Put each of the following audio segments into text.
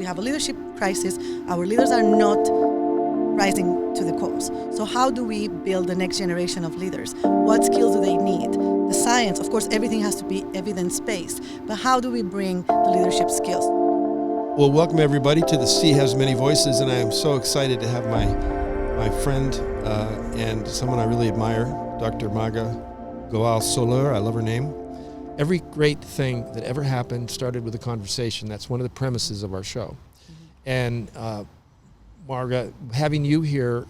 we have a leadership crisis. Our leaders are not rising to the cause. So how do we build the next generation of leaders? What skills do they need? The science, of course, everything has to be evidence-based, but how do we bring the leadership skills? Well, welcome everybody to The Sea Has Many Voices, and I am so excited to have my friend and someone I really admire, Dr. Marga Gual Soler. I love her name. Every great thing that ever happened started with a conversation. That's one of the premises of our show. Mm-hmm. And Marga, having you here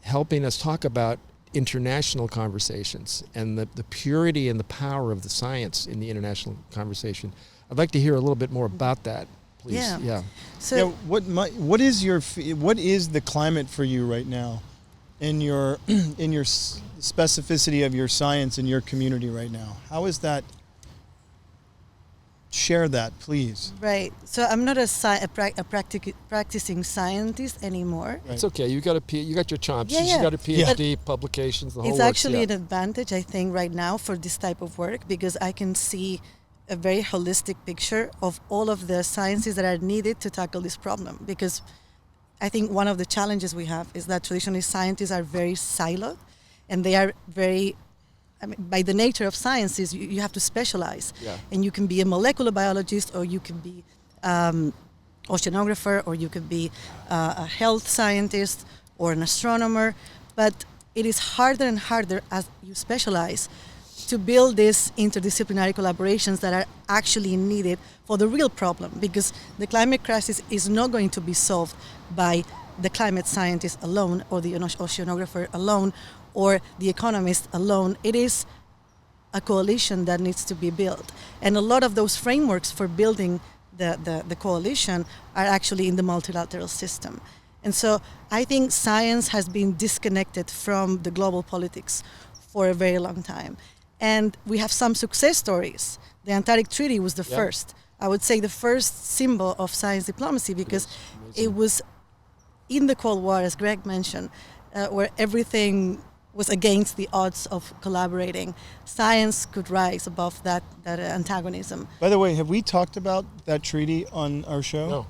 helping us talk about international conversations and the purity and the power of the science in the international conversation. I'd like to hear a little bit more about that, please. Yeah. So, yeah, what is the climate for you right now, in your specificity of your science in your community right now? How is that? Share that, please. Right. So I'm not a practicing scientist anymore. Right. It's okay. You got your chops. Yeah, You got a PhD, publications, the whole It's works, actually an advantage, I think, right now for this type of work, because I can see a very holistic picture of all of the sciences that are needed to tackle this problem. Because I think one of the challenges we have is that traditionally scientists are very siloed, and they are very, by the nature of sciences, you have to specialize. Yeah. And you can be a molecular biologist, or you can be oceanographer, or you could be a health scientist or an astronomer. But it is harder and harder as you specialize to build these interdisciplinary collaborations that are actually needed for the real problem, because the climate crisis is not going to be solved by the climate scientist alone, or the oceanographer alone, or the economist alone. It is a coalition that needs to be built. And a lot of those frameworks for building the coalition are actually in the multilateral system. And so I think science has been disconnected from the global politics for a very long time. And we have some success stories. The Antarctic Treaty was the first. I would say the first symbol of science diplomacy, because it was in the Cold War, as Greg mentioned, where everything was against the odds of collaborating. Science could rise above that antagonism. By the way, have we talked about that treaty on our show? No.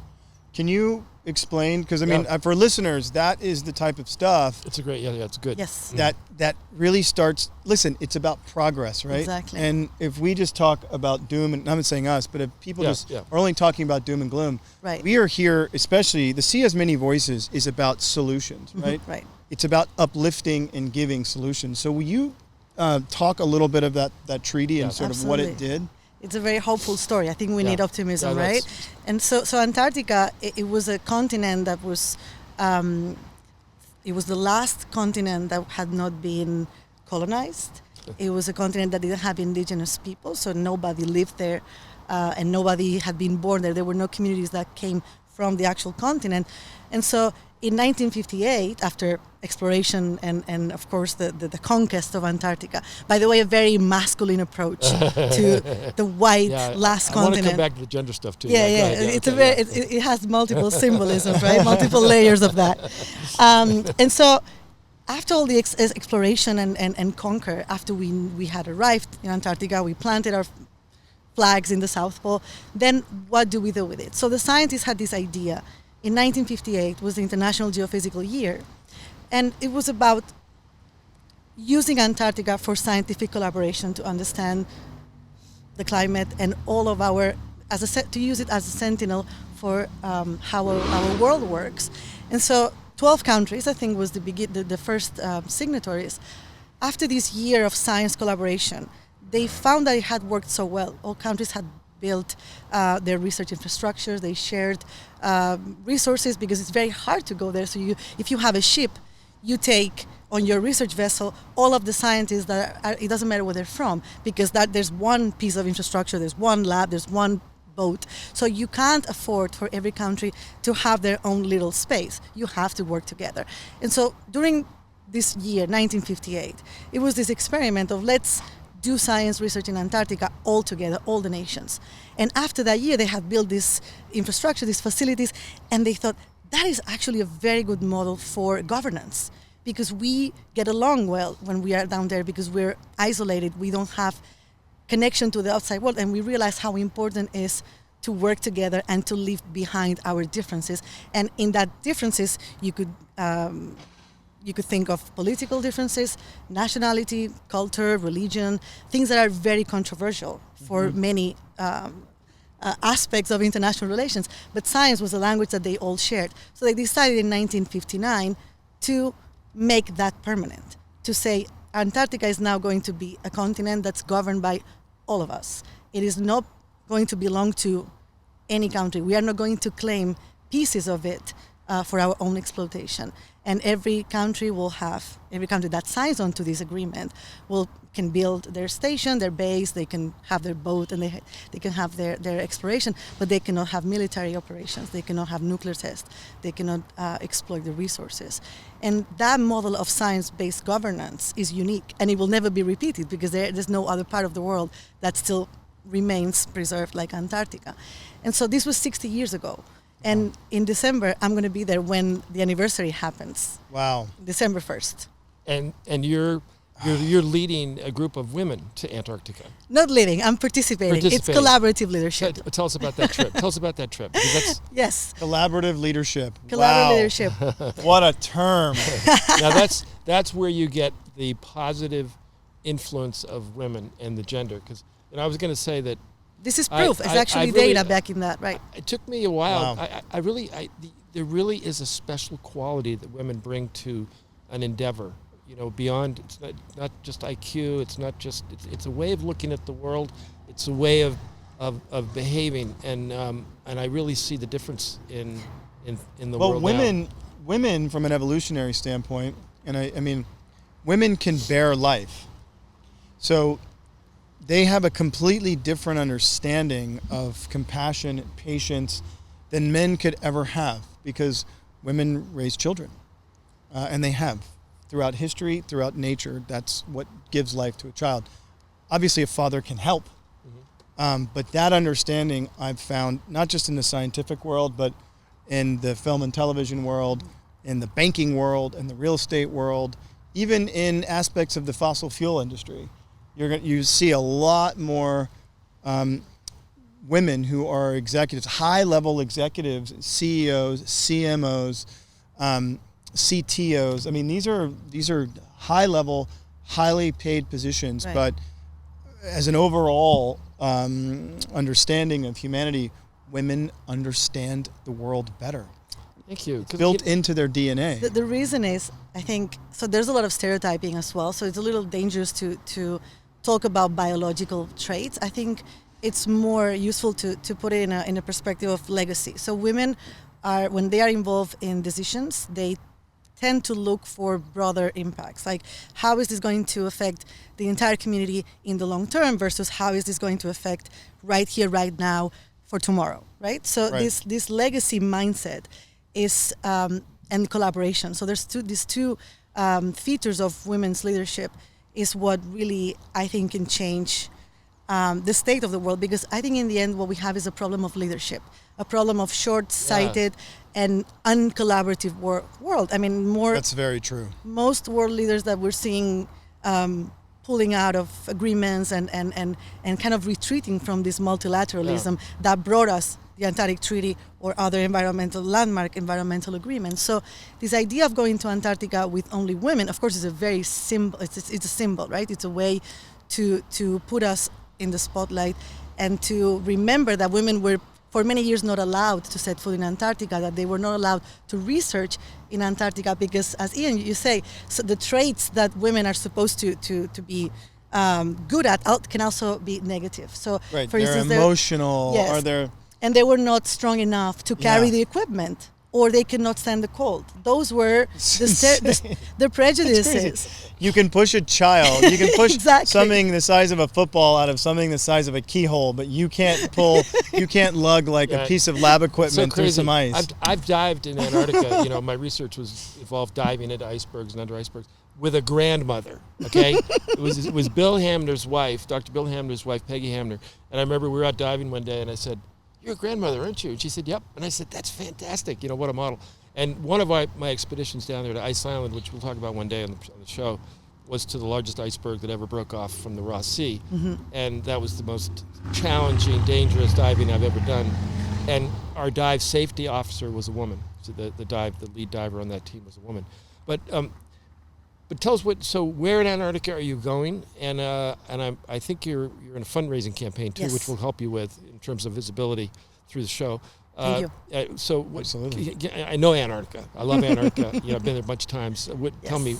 Can you explain? Because I mean, for listeners, that is the type of stuff. It's a great, it's good. Yes. That really starts. Listen, it's about progress, right? Exactly. And if we just talk about doom, and I'm not saying us, but if people are only talking about doom and gloom, right. We are here, especially The Sea Has Many Voices, is about solutions, right? Mm-hmm. Right. It's about uplifting and giving solutions. So will you talk a little bit of that treaty and sort of what it did? It's a very hopeful story. I think we need optimism, right? And so Antarctica, it was a continent that was, it was the last continent that had not been colonized. It was a continent that didn't have indigenous people, so nobody lived there, and nobody had been born there. There were no communities that came from the actual continent. And so in 1958, after exploration and of course the conquest of Antarctica, by the way, a very masculine approach to the white last continent. I want to come back to the gender stuff too. It has multiple symbolisms, right? Multiple layers of that. And so after all the exploration and conquer, after we had arrived in Antarctica, we planted our flags in the South Pole, then what do we do with it? So the scientists had this idea. In 1958 was the International Geophysical Year, and it was about using Antarctica for scientific collaboration to understand the climate and all of to use it as a sentinel for how our world works. And so 12 countries, I think, was the first signatories. After this year of science collaboration, they found that it had worked so well. All countries had built their research infrastructures. They shared resources, because it's very hard to go there. So if you have a ship, you take on your research vessel all of the scientists it doesn't matter where they're from, because there's one piece of infrastructure, there's one lab, there's one boat. So you can't afford for every country to have their own little space. You have to work together. And so during this year, 1958, it was this experiment of let's do science research in Antarctica all together, all the nations. And after that year, they had built this infrastructure, these facilities, and they thought that is actually a very good model for governance, because we get along well when we are down there, because we're isolated, we don't have connection to the outside world, and we realize how important it is to work together and to leave behind our differences. And in that differences, you could think of political differences, nationality, culture, religion, things that are very controversial for many aspects of international relations. But science was a language that they all shared. So they decided in 1959 to make that permanent, to say Antarctica is now going to be a continent that's governed by all of us. It is not going to belong to any country. We are not going to claim pieces of it for our own exploitation. And every country that signs on to this agreement can build their station, their base, they can have their boat, and they can have their exploration, but they cannot have military operations, they cannot have nuclear tests, they cannot exploit the resources. And that model of science-based governance is unique, and it will never be repeated because there's no other part of the world that still remains preserved like Antarctica. And so this was 60 years ago. And in December, I'm going to be there when the anniversary happens. Wow. December 1st. And you're leading a group of women to Antarctica. Not leading, I'm participating. It's collaborative leadership. Tell us about that trip. Tell us about that trip. Because that's Yes. Collaborative leadership. Collaborative Wow. leadership. What a term. now that's where you get the positive influence of women and the gender. Because I was going to say that This is proof. It's actually really, data backing that, right? It took me a while. Wow. There really is a special quality that women bring to an endeavor. Beyond, it's not just IQ. It's not just. It's a way of looking at the world. It's a way of behaving, and I really see the difference in the world. Well, women from an evolutionary standpoint, and I mean, women can bear life, so they have a completely different understanding of compassion and patience than men could ever have, because women raise children, and they have. Throughout history, throughout nature, that's what gives life to a child. Obviously, a father can help, but that understanding I've found not just in the scientific world, but in the film and television world, in the banking world, in the real estate world, even in aspects of the fossil fuel industry. You see a lot more women who are executives, high-level executives, CEOs, CMOs, CTOs. I mean, these are high-level, highly paid positions, right. But as an overall understanding of humanity, women understand the world better. Thank you. It's built into their DNA. The reason is, I think, so there's a lot of stereotyping as well, so it's a little dangerous to talk about biological traits. I think it's more useful to put it in a perspective of legacy. So women are, when they are involved in decisions, they tend to look for broader impacts, like how is this going to affect the entire community in the long term versus how is this going to affect right here, right now, for tomorrow, right? So right. This legacy mindset is and collaboration. So there's these two features of women's leadership is what really I think can change the state of the world, because I think in the end what we have is a problem of leadership, a problem of short-sighted and uncollaborative world. I mean, That's very true. Most world leaders that we're seeing pulling out of agreements and kind of retreating from this multilateralism that brought us the Antarctic Treaty or other landmark environmental agreements. So this idea of going to Antarctica with only women, of course, is a very symbol. It's a symbol, right? It's a way to put us in the spotlight and to remember that women were for many years not allowed to set foot in Antarctica, that they were not allowed to research in Antarctica because, as Ian, you say, so the traits that women are supposed to be good at can also be negative. So, right, for they're instance, emotional, yes, or they're... And they were not strong enough to carry the equipment, or they cannot stand the cold. Those were the prejudices. You can push a child, you can push exactly. something the size of a football out of something the size of a keyhole, but you can't lug like a piece of lab equipment through some ice. I've dived in Antarctica. My research involved diving into icebergs and under icebergs with a grandmother, okay? It was Bill Hamner's wife, Dr. Bill Hamner's wife, Peggy Hamner. And I remember we were out diving one day and I said, "You're a grandmother, aren't you?" And she said, "Yep." And I said, "That's fantastic. What a model." And one of my expeditions down there to Ice Island, which we'll talk about one day on the show, was to the largest iceberg that ever broke off from the Ross Sea. And that was the most challenging, dangerous diving I've ever done. And our dive safety officer was a woman. So the lead diver on that team was a woman. But tell us where in Antarctica are you going? And I think you're in a fundraising campaign too, Yes. which we'll help you with in terms of visibility through the show. Thank you. Absolutely. I know Antarctica. I love Antarctica. I've been there a bunch of times. Tell me.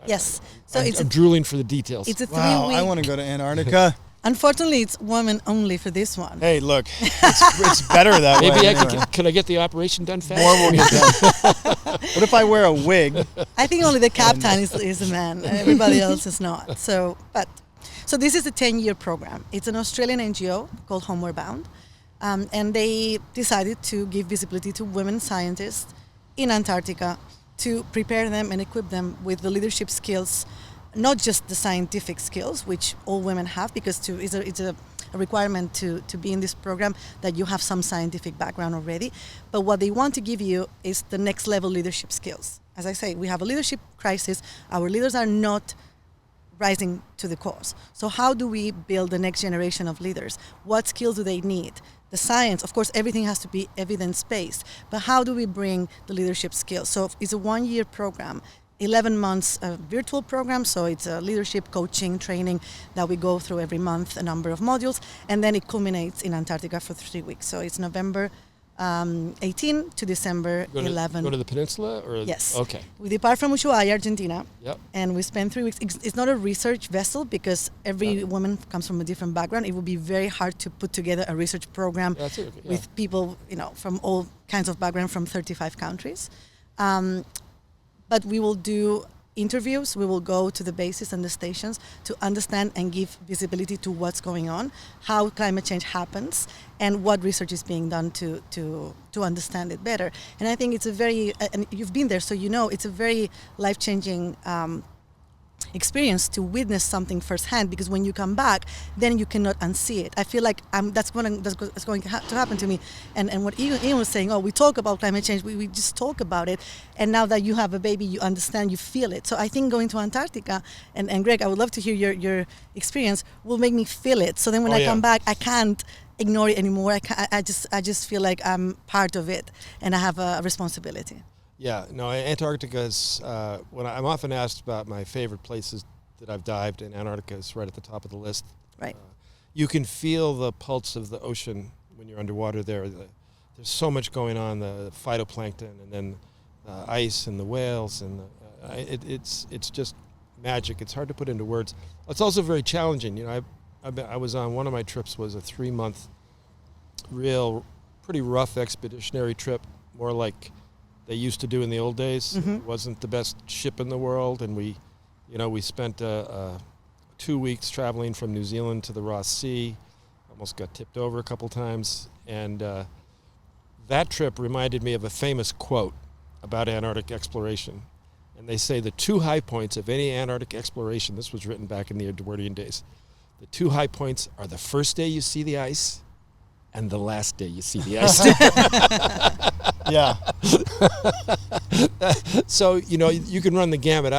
Yes. So I'm drooling for the details. it's a 3 Wow, week. I want to go to Antarctica. Unfortunately, it's women only for this one. Hey, look, it's better that way. Maybe anyway. could I get the operation done fast? More will get done. What if I wear a wig? I think only the captain is a man. Everybody else is not. So this is a 10-year program. It's an Australian NGO called Homeward Bound, and they decided to give visibility to women scientists in Antarctica to prepare them and equip them with the leadership skills, not just the scientific skills, which all women have, because it's a requirement to be in this program that you have some scientific background already. But what they want to give you is the next level leadership skills. As I say, we have a leadership crisis. Our leaders are not rising to the cause. So how do we build the next generation of leaders? What skills do they need? The science, of course, everything has to be evidence-based, but how do we bring the leadership skills? So it's a 1-year program, 11 months virtual program, so it's a leadership coaching training that we go through every month, a number of modules, and then it culminates in Antarctica for 3 weeks. So it's November 18 to December 11. Go to the peninsula? Or Yes. Okay. We depart from Ushuaia, Argentina, Yep. and we spend 3 weeks. It's not a research vessel because every woman comes from a different background. It would be very hard to put together a research program That's it. Okay. Yeah. with people, from all kinds of background from 35 countries. But we will do interviews. We will go to the bases and the stations to understand and give visibility to what's going on, how climate change happens, and what research is being done to understand it better. And I think it's a very, and you've been there, so you know, it's a very life-changing experience to witness something firsthand, because when you come back, then you cannot unsee it. I feel like that's going to happen to me. And what Ian was saying, we talk about climate change, we just talk about it, and now that you have a baby, you understand, you feel it. So I think going to Antarctica, and Greg, I would love to hear your experience, will make me feel it. So then when I come back, I can't ignore it anymore. I just feel like I'm part of it, and I have a responsibility. Yeah, no, Antarctica is, when I'm often asked about my favorite places that I've dived, and Antarctica is right at the top of the list. Right. You can feel the pulse of the ocean when you're underwater there. There's so much going on, the phytoplankton, and then ice and the whales, and it's just magic. It's hard to put into words. It's also very challenging. I was on, one of my trips was a 3-month, pretty rough expeditionary trip, more like they used to do in the old days. Mm-hmm. It wasn't the best ship in the world, and we spent 2 weeks traveling from New Zealand to the Ross Sea. Almost got tipped over a couple times, and that trip reminded me of a famous quote about Antarctic exploration. And they say the 2 high points of any Antarctic exploration, this was written back in the Edwardian days, the 2 high points are the first day you see the ice and the last day you see the ice. Yeah. So, you can run the gamut.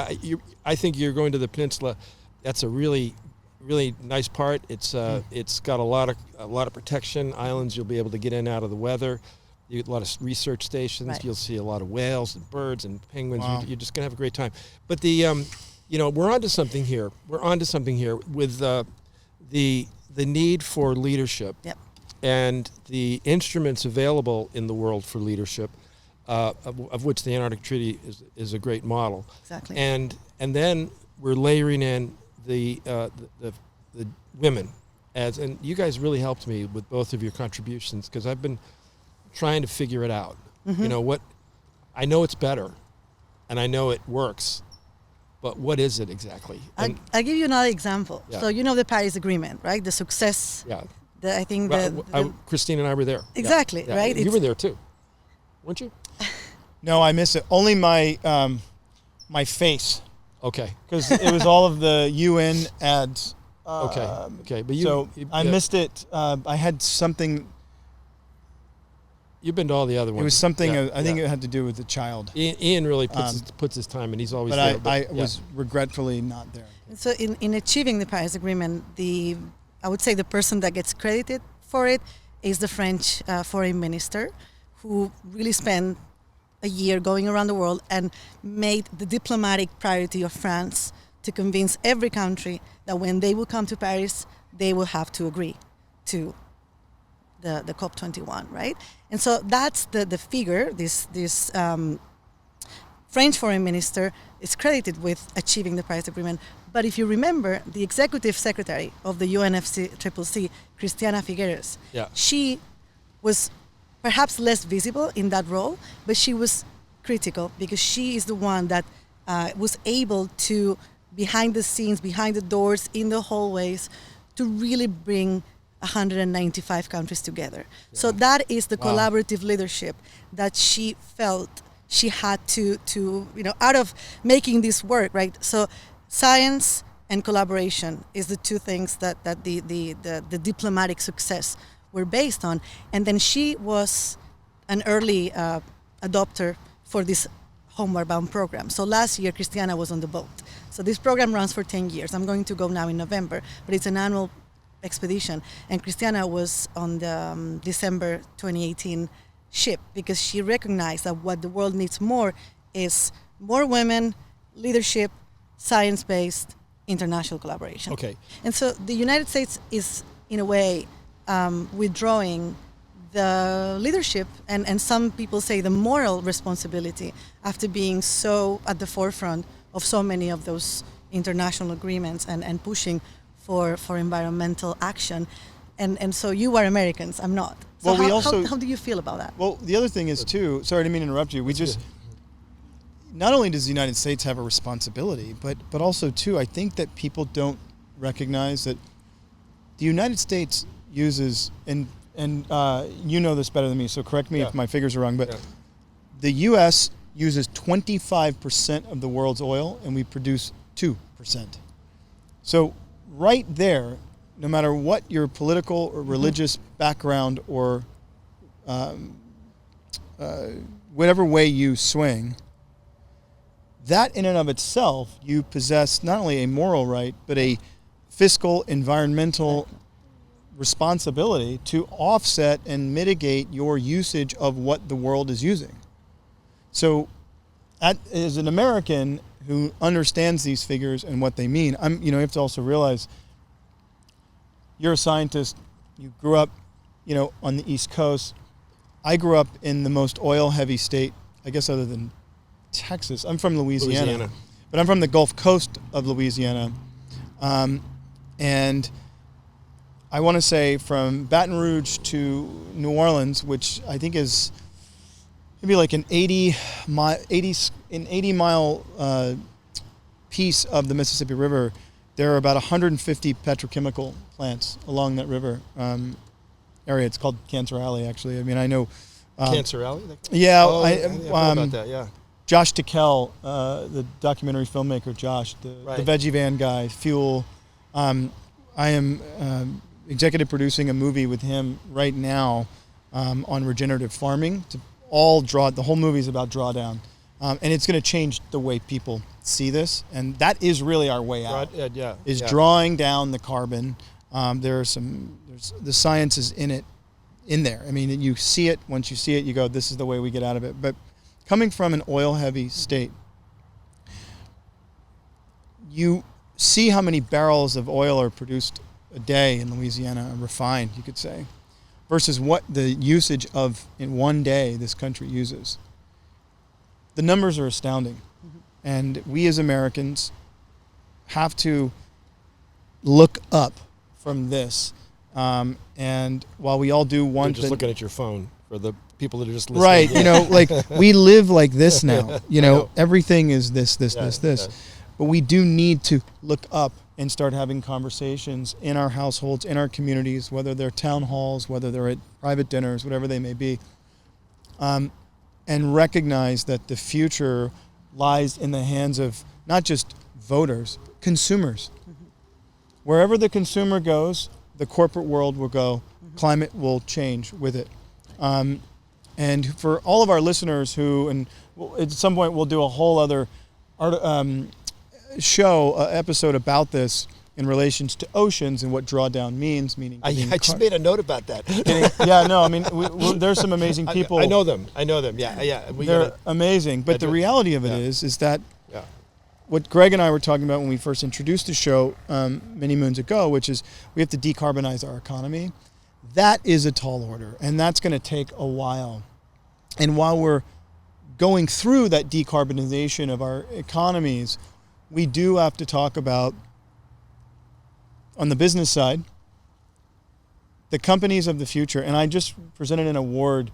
I think you're going to the peninsula. That's a really, really nice part. It's got a lot of protection. Islands you'll be able to get in and out of the weather. You get a lot of research stations. Right. You'll see a lot of whales and birds and penguins. Wow. You're just going to have a great time. But we're onto something here. We're onto something here with the need for leadership. Yep. And the instruments available in the world for leadership, of which the Antarctic Treaty is a great model. Exactly. And then we're layering in the women, and you guys really helped me with both of your contributions, because I've been trying to figure it out. Mm-hmm. I know it's better, and I know it works, but what is it exactly? I'll give you another example. Yeah. So the Paris Agreement, right? The success. Yeah. I think Christine and I were there. Exactly, Yeah. right? You were there too, weren't you? No, I miss it. Only my my face, Okay. because it was all of the UN ads. Okay. But I missed it. I had something. You've been to all the other ones. It was something, Yeah, I think yeah. it had to do with the child. Ian really puts his time, and he's always there. But I was regretfully not there. So in achieving the Paris Agreement, I would say the person that gets credited for it is the French foreign minister, who really spent a year going around the world and made the diplomatic priority of France to convince every country that when they will come to Paris, they will have to agree to the COP21, right? And so that's the figure. This French foreign minister is credited with achieving the Paris Agreement. But if you remember, the executive secretary of the UNFCCC, Christiana Figueres, she was perhaps less visible in that role, but she was critical because she is the one that was able to, behind the scenes, behind the doors, in the hallways, to really bring 195 countries together. Yeah. So that is the collaborative leadership that she felt she had to out of making this work, right? So science and collaboration is the two things that the diplomatic success were based on. And then she was an early adopter for this Homeward Bound program. So last year, Christiana was on the boat. So this program runs for 10 years. I'm going to go now in November, but it's an annual expedition. And Christiana was on the December 2018 ship because she recognized that what the world needs more is more women, leadership, science-based, international collaboration. Okay. And so the United States is, in a way, withdrawing the leadership and some people say the moral responsibility after being so at the forefront of so many of those international agreements and pushing for environmental action. And so you are Americans, I'm not. So well, how do you feel about that? Well, the other thing is too, sorry, I didn't mean to interrupt you. Not only does the United States have a responsibility, but also too, I think that people don't recognize that the United States uses, and you know this better than me, so correct me if my figures are wrong, but the U.S. uses 25% of the world's oil, and we produce 2%. So right there, no matter what your political or religious background or whatever way you swing, that in and of itself, you possess not only a moral right, but a fiscal, environmental responsibility to offset and mitigate your usage of what the world is using. So as an American who understands these figures and what they mean, you have to also realize you're a scientist, you grew up, on the East Coast. I grew up in the most oil-heavy state, I guess, other than Texas. I'm from Louisiana. But I'm from the Gulf Coast of Louisiana. And I want to say from Baton Rouge to New Orleans, which I think is maybe like an 80 mile piece of the Mississippi River, there are about 150 petrochemical plants along that river area. It's called Cancer Alley, actually. I mean, I know. Cancer Alley? Yeah. I heard about that, yeah. Josh Tickell, the documentary filmmaker, Josh, the Veggie Van guy, Fuel. I am executive producing a movie with him right now on regenerative farming. The whole movie is about drawdown. And it's going to change the way people see this. And that is really our way out, drawing down the carbon. The science is in there. I mean, you see it. Once you see it, you go, this is the way we get out of it. But coming from an oil-heavy state, you see how many barrels of oil are produced a day in Louisiana, refined, you could say, versus what the usage of in one day this country uses. The numbers are astounding. Mm-hmm. And we as Americans have to look up from this. And while we all do want... You're just looking at your phone for the people that are just listening. Right, like we live like this now. Everything is this. But we do need to look up and start having conversations in our households, in our communities, whether they're town halls, whether they're at private dinners, whatever they may be, and recognize that the future lies in the hands of not just voters, consumers. Mm-hmm. Wherever the consumer goes, the corporate world will go. Mm-hmm. Climate will change with it. And for all of our listeners who, and at some point we'll do a whole other episode about this in relations to oceans and what drawdown means, meaning... I just made a note about that. There's some amazing people. I know them, yeah. They're amazing, but the reality of it is that what Greg and I were talking about when we first introduced the show many moons ago, which is we have to decarbonize our economy. That is a tall order, and that's going to take a while. And while we're going through that decarbonization of our economies, we do have to talk about, on the business side, the companies of the future. And I just presented an award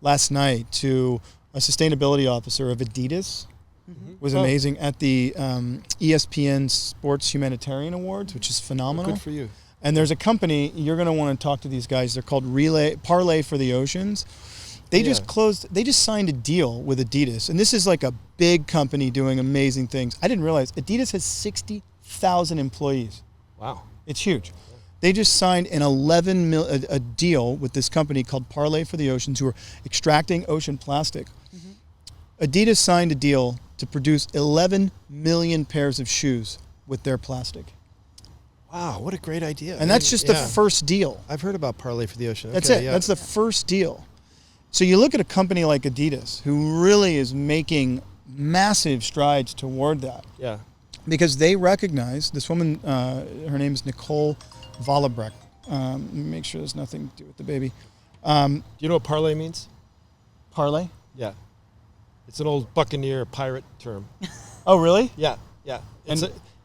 last night to a sustainability officer of Adidas. It was amazing at the ESPN Sports Humanitarian Awards, which is phenomenal. Good for you. And there's a company, you're going to want to talk to these guys. They're called Parlay for the Oceans. They just signed a deal with Adidas. And this is like a big company doing amazing things. I didn't realize Adidas has 60,000 employees. Wow. It's huge. They just signed a deal with this company called Parlay for the Oceans, who are extracting ocean plastic. Adidas signed a deal to produce 11 million pairs of shoes with their plastic. Wow, what a great idea. And that's just the first deal. I've heard about Parlay for the Ocean. That's it. Yeah. That's the first deal. So you look at a company like Adidas, who really is making massive strides toward that. Yeah. Because they recognize, this woman, her name is Nicole Vollebrecht. Make sure there's nothing to do with the baby. Do you know what parlay means? Parlay? Yeah. It's an old buccaneer pirate term. Oh, really? Yeah.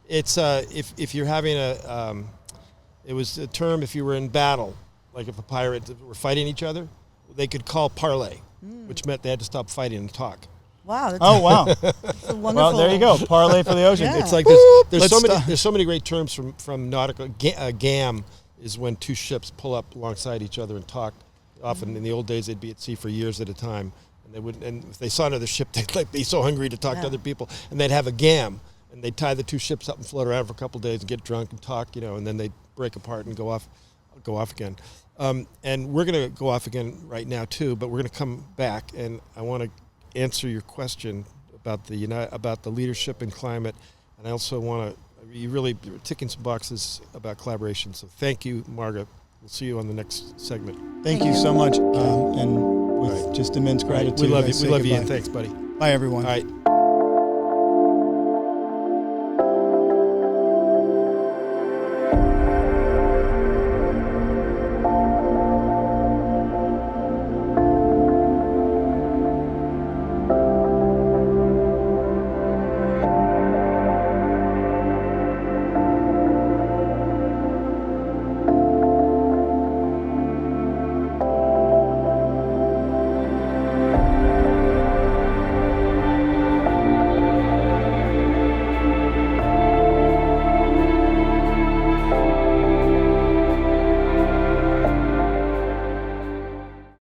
It's if you're having it was a term if you were in battle, like if a pirate were fighting each other, they could call parlay, which meant they had to stop fighting and talk. Wow. That's wow. That's a wonderful. Well, there you go. Parlay for the Ocean. Yeah. It's like there's so many great terms from nautical. Gam is when two ships pull up alongside each other and talk. Often in the old days they'd be at sea for years at a time, and they wouldn't. And if they saw another ship, they'd like be so hungry to talk to other people, and they'd have a gam, and they'd tie the two ships up and float around for a couple of days and get drunk and talk, and then they'd break apart and go off again. And we're going to go off again right now too, but we're going to come back, and I want to answer your question about the leadership in climate, and I also want to. You really are ticking some boxes about collaboration. So thank you, Marga. We'll see you on the next segment. Thank you so much, and with just immense gratitude. We love you. We love you. And thanks, buddy. Bye, everyone. All right.